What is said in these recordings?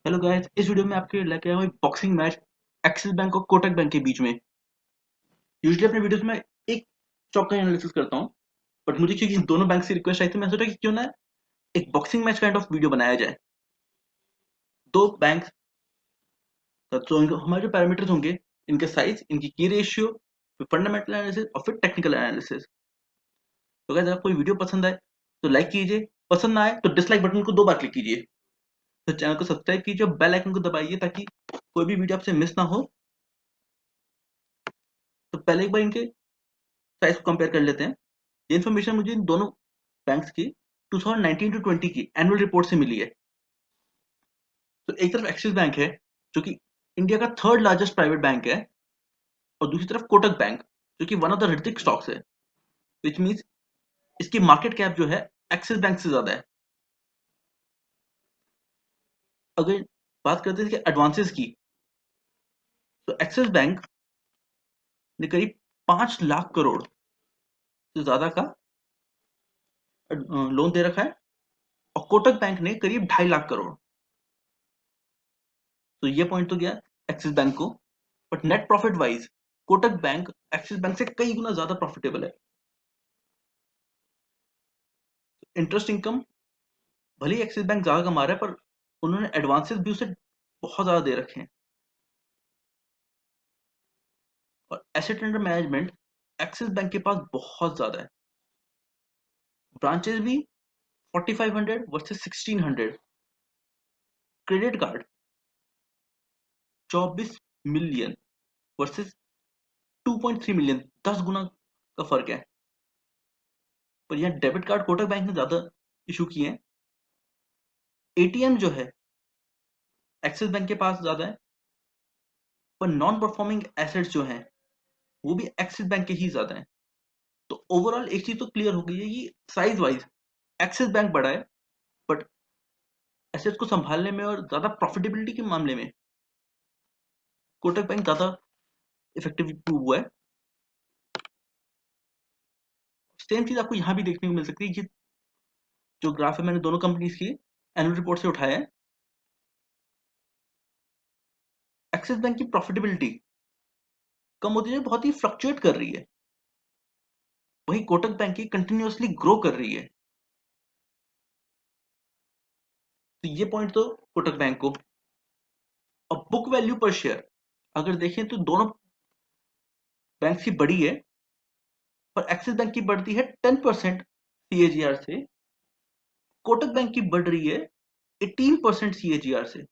Hello guys, इस video में आपके लिए लेके आया हूँ एक बॉक्सिंग मैच एक्सिस बैंक और कोटक बैंक के बीच में। यूजुअली अपने वीडियोस में एक स्टॉक का एनालिसिस करता हूँ, बट मुझे क्योंकि दोनों बैंक से रिक्वेस्ट आई थी, मैं सोचा कि क्यों ना एक boxing match kind of video बनाया जाए। दो बैंक, तो हमारे जो पैरामीटर्स होंगे, इनके साइज, इनकी की रेशियो, फिर फंडामेंटल एनालिसिस और फिर टेक्निकल एनालिसिस। तो गाइस, अगर कोई वीडियो पसंद आए तो लाइक कीजिए, पसंद ना आए तो डिसलाइक बटन को 2 बार क्लिक कीजिए। तो चैनल को सब्सक्राइब कीजिए और बेल आइकन को दबाइए ताकि कोई भी वीडियो आपसे मिस ना हो। तो पहले एक बार इनके साइज को कंपेयर कर लेते हैं। ये इन्फॉर्मेशन मुझे इन दोनों बैंक्स की 2019 टू 20 की एनुअल रिपोर्ट से मिली है। तो एक तरफ एक्सिस बैंक है, जो कि इंडिया का थर्ड लार्जेस्ट प्राइवेट बैंक है, और दूसरी तरफ कोटक बैंक, जो कि one of the Richik stocks है, विच मीन्स इसकी मार्केट कैप जो है एक्सिस बैंक से ज्यादा है। अगर बात करते हैं इसके एडवांसेस की, तो एक्सिस बैंक ने करीब 5 लाख करोड़ से ज्यादा का लोन दे रखा है, और कोटक बैंक ने करीब 2.5 लाख करोड़। तो ये पॉइंट तो गया एक्सिस बैंक को। But net profit wise Kotak bank axis bank से कई गुना ज्यादा प्रॉफिटेबल है। इंटरेस्ट इनकम भले ही एक्सिस बैंक ज्यादा कमा रहा है, पर उन्होंने एडवांसेस भी उसे बहुत ज्यादा दे रखे हैं। और asset under management axis bank के पास बहुत ज्यादा है। ब्रांचेस भी 4500 versus 1600। Credit card 24 million versus 2.3 million, 10 गुना का फर्क है। पर यहाँ डेबिट कार्ड कोटक बैंक ने ज्यादा इशू किए हैं। एटीएम जो है एक्सिस बैंक के पास ज्यादा है, पर नॉन परफॉर्मिंग एसेट्स जो हैं वो भी एक्सिस बैंक के ही ज्यादा हैं। तो ओवरऑल एक चीज तो क्लियर हो गई है कि साइज वाइज एक्सिस बैंक बड़ा है, बट एसेट्स को संभालने में और ज्यादा प्रॉफिटेबिलिटी के मामले में कोटक बैंक ज्यादा इफेक्टिव प्रूव हुआ है। सेम चीज आपको यहाँ भी देखने को मिल सकती है कि जो ग्राफ है मैंने दोनों कंपनीज की एनुअल रिपोर्ट से उठाया है। एक्सिस बैंक की प्रॉफिटेबिलिटी कम होती है, बहुत ही फ्लक्चुएट कर रही है, वही कोटक बैंक की कंटिन्यूअसली ग्रो कर रही है। तो ये पॉइंट तो कोटक बैंक को। अब बुक वैल्यू पर शेयर अगर देखें तो दोनों बैंक की बड़ी है, पर एक्सिस बैंक की बढ़ती है 10% सीएजीआर से, कोटक बैंक की बढ़ रही है 18% सीएजीआर से।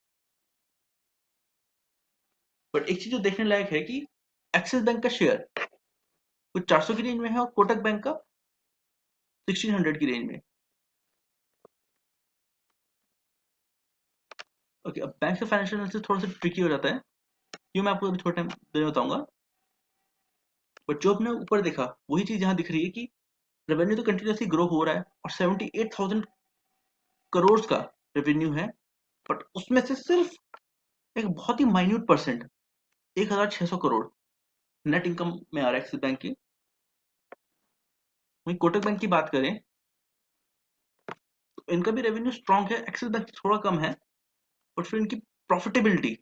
बट एक चीज जो देखने लायक है कि एक्सिस बैंक का शेयर कुछ 400 की रेंज में है और कोटक बैंक का 1600 की रेंज में। ओके, अब बैंक का फाइनेंशियल एनालिसिस थोड़ा सा ट्रिकी हो जाता है, क्यों मैं आपको अभी थोड़ा टाइम देने बताऊंगा। बट जो आपने ऊपर देखा वही चीज यहाँ दिख रही है कि रेवेन्यू तो कंटिन्यूसली ग्रो हो रहा है और 78,000 करोड़ का रेवेन्यू है, बट उसमें से सिर्फ एक बहुत ही minute percent 1,600 crore net income में आ रहा है एक्सिस बैंक की। वहीं कोटक बैंक की बात करें तो इनका भी रेवेन्यू स्ट्रांग है, एक्सिस बैंक से थोड़ा कम है, बट फिर इनकी प्रॉफिटेबिलिटी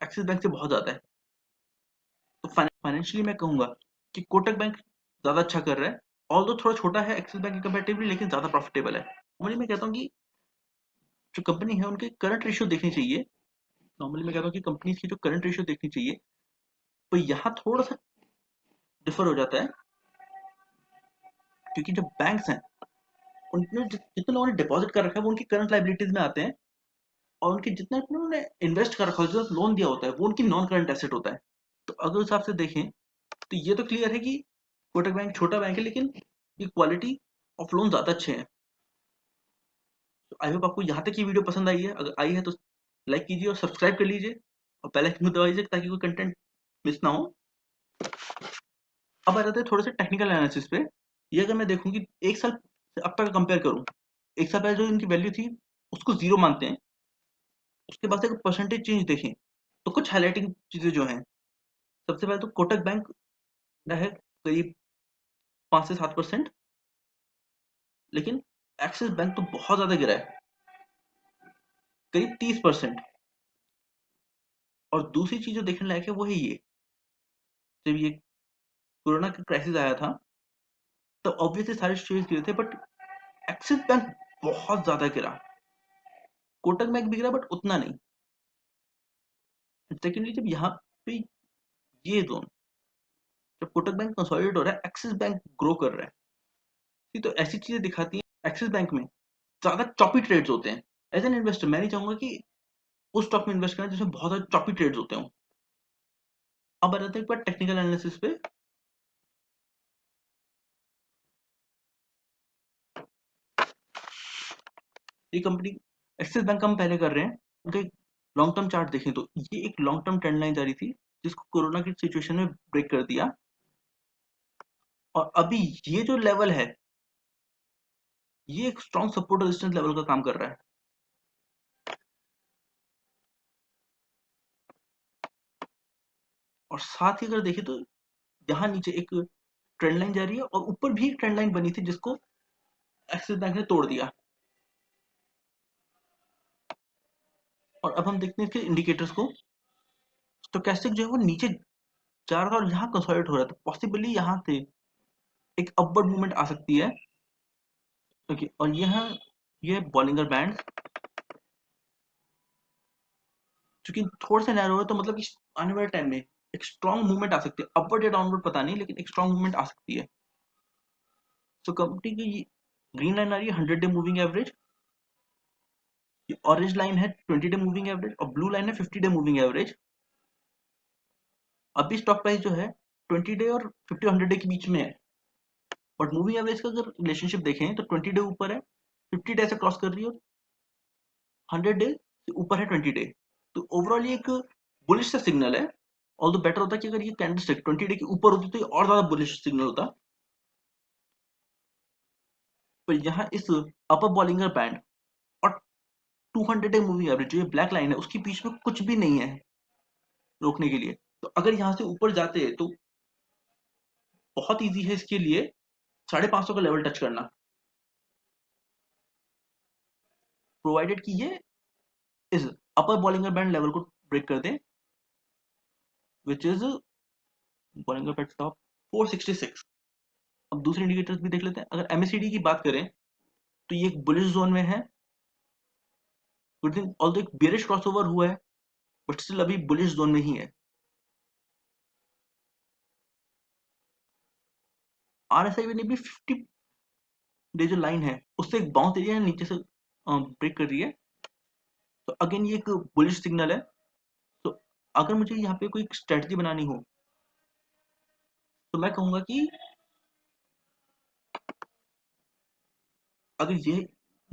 एक्सिस बैंक से बहुत ज्यादा है। तो फाइनेंशियली मैं कहूंगा कि कोटक बैंक ज्यादा अच्छा कर रहा है, ऑल्दो थोड़ा छोटा है एक्सिस बैंक के कंपैरेटिवली, लेकिन ज्यादा प्रॉफिटेबल है। नॉर्मली मैं कहता हूँ कि जो कंपनी है उनके करंट रेशियो देखनी चाहिए। नॉर्मली मैं कहता हूँ कि कंपनीज की जो करंट रेशियो देखनी चाहिए, तो यहाँ थोड़ा सा डिफर हो जाता है, क्योंकि जो बैंक्स हैं उनने जितने लोगों ने डिपॉजिट कर रखा है वो उनकी करंट लाइबिलिटीज में आते हैं, और उनके जितना उन्होंने इन्वेस्ट कर रखा है, जो लोन दिया होता है, वो उनकी नॉन करंट एसेट होता है। तो अगर उस हिसाब से देखें तो ये तो क्लियर है कि कोटक बैंक छोटा बैंक है, लेकिन ये क्वालिटी ऑफ लोन ज्यादा अच्छे हैं। तो आई होप आपको यहाँ तक की वीडियो पसंद आई है। अगर आई है तो लाइक कीजिए और सब्सक्राइब कर लीजिए, और बेल आइकन को दबा दीजिए ताकि कोई कंटेंट मिस ना हो। अब आ जाते हैं थोड़े से टेक्निकल एनालिसिस पे। ये अगर मैं देखूं कि एक साल से अब तक कंपेयर करूं, एक साल पहले जो इनकी वैल्यू थी उसको जीरो मानते हैं, उसके बाद से अगर परसेंटेज चेंज देखें तो कुछ हाईलाइटिंग चीजें जो हैं, सबसे पहले तो कोटक बैंक है करीब 5 से 7%, लेकिन एक्सिस बैंक तो बहुत ज्यादा गिरा है, करीब 30%। और दूसरी चीज जो देखने लायक है वो है ये, जब ये कोरोना का क्राइसिस आया था तो ऑब्वियसली सारे शेयर्स गिरे थे, बट एक्सिस बैंक बहुत ज्यादा गिरा। कोटक बैंक भी गिरा बट उतना नहीं। सेकेंडली जब यहाँ पे ये जोन, जब कोटक बैंक कंसोलिडेट हो रहा है, एक्सिस बैंक ग्रो कर रहा है, तो ऐसी चीजें दिखाती हैं। एक्सिस बैंक में ज्यादा चॉपी ट्रेड्स होते हैं। एज एन इन्वेस्टर मैं नहीं चाहूंगा कि उस स्टॉक में इन्वेस्ट करना जिसमें बहुत सारे चॉपी ट्रेड्स होते हो। अब आ जाते हैं एक बार टेक्निकल एनालिसिस पे। ये कंपनी एक्सिस बैंक हम पहले कर रहे हैं, उनका एक लॉन्ग टर्म चार्ट देखें तो ये एक लॉन्ग टर्म ट्रेंड लाइन जा रही थी जिसको कोरोना की सिचुएशन में ब्रेक कर दिया। और अभी ये जो लेवल है ये एक स्ट्रॉन्ग सपोर्ट रेजिस्टेंस लेवल का काम कर रहा है। और साथ ही अगर देखें तो यहाँ नीचे एक ट्रेंड लाइन जा रही है और ऊपर भी एक ट्रेंड लाइन बनी थी जिसको एक्सिस बैंक ने तोड़ दिया। और अब हम देखते हैं इसके इंडिकेटर्स को। स्टोकेस्टिक जो है वो नीचे जा रहा था और यहाँ कंसोलिडेट हो रहा था, पॉसिबली यहाँ से एक अपवर्ड मूवमेंट आ सकती है। ओके, और यहाँ ये बॉलिंगर बैंड चूंकि थोड़ा सा नैरो है तो मतलब कि आने वाले टाइम में एक स्ट्रॉन्ग मूवमेंट आ सकती है, अपवर्ड या डाउनवर्ड पता नहीं, लेकिन एक स्ट्रॉन्ग मूवमेंट आ सकती है। तो कंपनी की ग्रीन लाइन आ रही है 100 डे मूविंग एवरेज, ये ऑरेंज लाइन है 20 डे मूविंग एवरेज और ब्लू लाइन है 50 डे मूविंग एवरेज। अभी स्टॉक प्राइस जो है 20 डे और 50 100 डे के बीच में है, बट मूविंग एवरेज का अगर रिलेशनशिप देखें तो 20 डे ऊपर है, 50 डे से क्रॉस कर रही है, 100 डे से ऊपर है 20 डे। तो ओवरऑल ये एक बुलिश सा सिग्नल है। ऑल दो बेटर होता कि अगर ये कैंडलस्टिक 20 डे के ऊपर होती तो ये और ज्यादा बुलिश सिग्नल होता। पर यहाँ इस अपर बॉलिंगर बैंड और 200 डे मूविंग एवरेज जो ये ब्लैक लाइन है उसके बीच में कुछ भी नहीं है रोकने के लिए। तो अगर यहाँ से ऊपर जाते हैं तो बहुत ईजी है इसके लिए 550 का लेवल टच करना, प्रोवाइडेड कि ये इस अपर बॉलिंगर बैंड लेवल को ब्रेक कर दे, which is Bollinger band top 466। अब दूसरे इंडिकेटर्स भी देख लेते हैं। अगर एमएसीडी की बात करें तो ये एक बुलिश जोन में है, गुड थिंग ऑल्दो एक बेरिश क्रॉसओवर हुआ है बट स्टिल अभी बुलिश जोन में ही है। आरएसआई ने भी 50 डे जो लाइन है उससे एक बाउंस एरिया है, नीचे से ब्रेक कर रही है। तो अगेन ये एक बुलिश सिग्नल है। तो अगर मुझे यहाँ पे कोई स्ट्रेटजी बनानी हो तो मैं कहूंगा कि अगर ये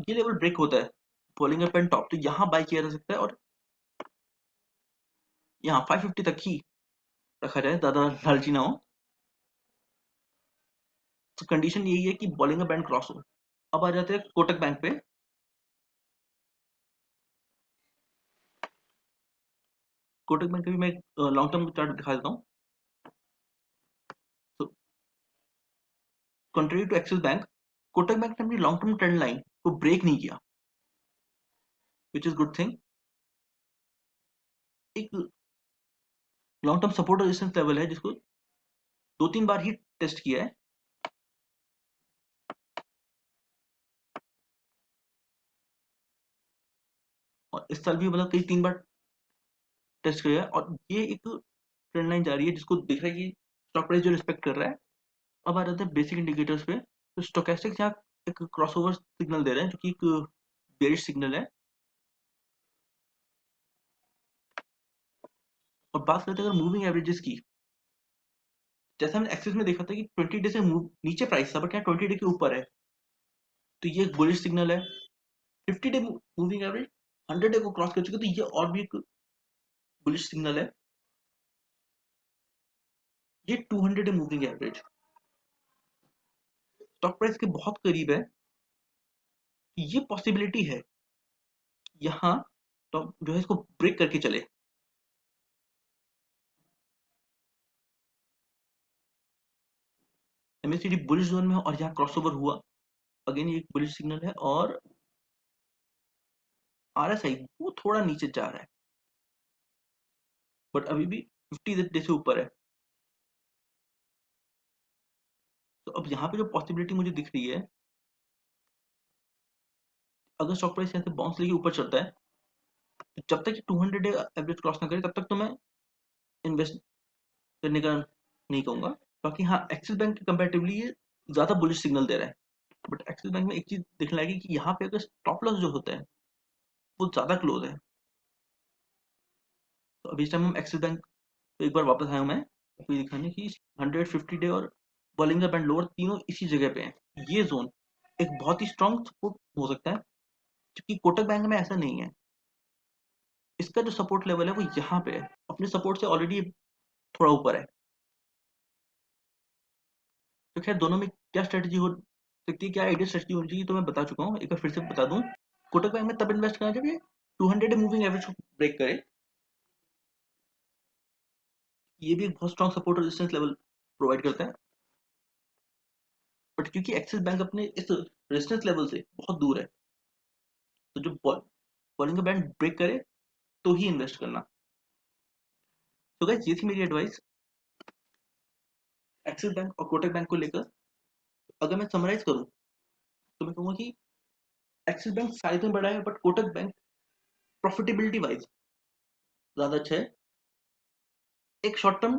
लेवल ब्रेक होता है बॉलिंगर पेन टॉप तो यहाँ बाय किया जा सकता है और यहाँ 550 तक ही रखा जाए, ज्यादा लालची ना हो। तो कंडीशन यही है कि बॉलिंगर बैंड क्रॉस हो। अब आ जाते हैं कोटक बैंक पे। कोटक बैंक का भी मैं लॉन्ग टर्म चार्ट दिखा देता हूँ। तो contrary to Axis bank, Kotak bank ने अपनी लॉन्ग टर्म ट्रेंड लाइन को ब्रेक नहीं किया, विच इज गुड थिंग। एक long term support resistance level है जिसको 2-3 बार ही टेस्ट किया है। और इस साल भी मतलब कई 3 बार टेस्ट किया है और ये एक ट्रेंड लाइन जा रही है जिसको दिख रहा है कि स्टॉक प्राइस जो रिस्पेक्ट कर रहा है। अब आ जाते हैं बेसिक इंडिकेटर्स पे। तो स्टोकेस्टिक्स यहाँ एक क्रॉसओवर सिग्नल दे रहे हैं जो कि एक बेरिश सिग्नल है। और बात करते हैं अगर मूविंग एवरेजेस की, जैसे हमने एक्सिस में देखा था कि 20 डे से नीचे प्राइस था बट यहाँ 20 डे के ऊपर है, तो ये एक बुलिश सिग्नल है। 50 डे मूविंग एवरेज 100 डे को क्रॉस कर चुके तो ये और भी एक बुलिश सिग्नल है। ये 200 day moving average stock price के बहुत करीब है। ये पॉसिबिलिटी है यहाँ तो जो है इसको ब्रेक करके चले। एमएससीडी बुलिश जोन में है और यहाँ क्रॉसओवर हुआ, अगेन ये एक बुलिश सिग्नल है। और आरएसआई वो थोड़ा नीचे जा रहा है। बट अभी भी 50 डे से ऊपर है। तो अब यहाँ पे जो पॉसिबिलिटी मुझे दिख रही है, अगर स्टॉक प्राइस यहाँ से बाउंस लेके ऊपर चलता है, तो जब तक 200 डे एवरेज क्रॉस ना करे तब तक तो मैं इन्वेस्ट करने का नहीं कहूंगा। बाकी हाँ, एक्सिस बैंक के कंपेरेटिवली ये ज्यादा बुलिश सिग्नल दे रहा है। बट एक्सिस बैंक में एक चीज देखने लगी कि यहाँ पे अगर स्टॉप लॉस जो होता है वो ज्यादा क्लोज है। तो अभी इस टाइम हम एक्सिस बैंक पे एक बार वापस आया हूं मैं, आपको ये दिखाने की 150 डे और बॉलिंजर बैंड लोअर तीनों इसी जगह पे हैं। ये जोन एक बहुत ही स्ट्रॉन्ग सपोर्ट हो सकता है, क्योंकि कोटक बैंक में ऐसा नहीं है। इसका जो सपोर्ट लेवल है वो यहाँ पे है, अपने सपोर्ट से ऑलरेडी थोड़ा ऊपर है। तो खैर दोनों में क्या स्ट्रेटजी हो सकती है, क्या आइडिया स्ट्रेटजी होनी चाहिए, तो मैं बता चुका हूँ। एक बार फिर से बता दूं, कोटक बैंक में तब इन्वेस्ट करना जब ये 200 मूविंग एवरेज को ब्रेक करे। ये भी एक बहुत strong support resistance level provide करता है। बट क्योंकि एक्सिस बैंक अपने इस रेजिस्टेंस लेवल से बहुत दूर है, तो जो बॉलिंग का बैंड ब्रेक करे तो ही इन्वेस्ट करना। तो गाइस ये थी मेरी एडवाइस एक्सिस बैंक और कोटक बैंक को लेकर। अगर मैं समराइज करूं तो मैं कहूंगा कि एक्सिस बैंक साइज में बड़ा है, but Kotak bank profitability wise ज्यादा अच्छा है। एक short term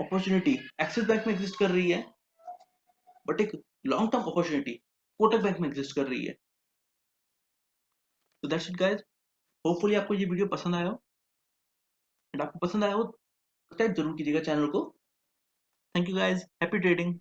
opportunity axis bank में एग्जिस्ट कर रही है, बट एक long term opportunity Kotak bank में एग्जिस्ट कर रही है। तो दैट्स इट गाइस, होपफुली आपको ये वीडियो पसंद आया हो। एंड आपको पसंद आया हो सब्सक्राइब जरूर कीजिएगा चैनल को। Thank you guys, happy trading.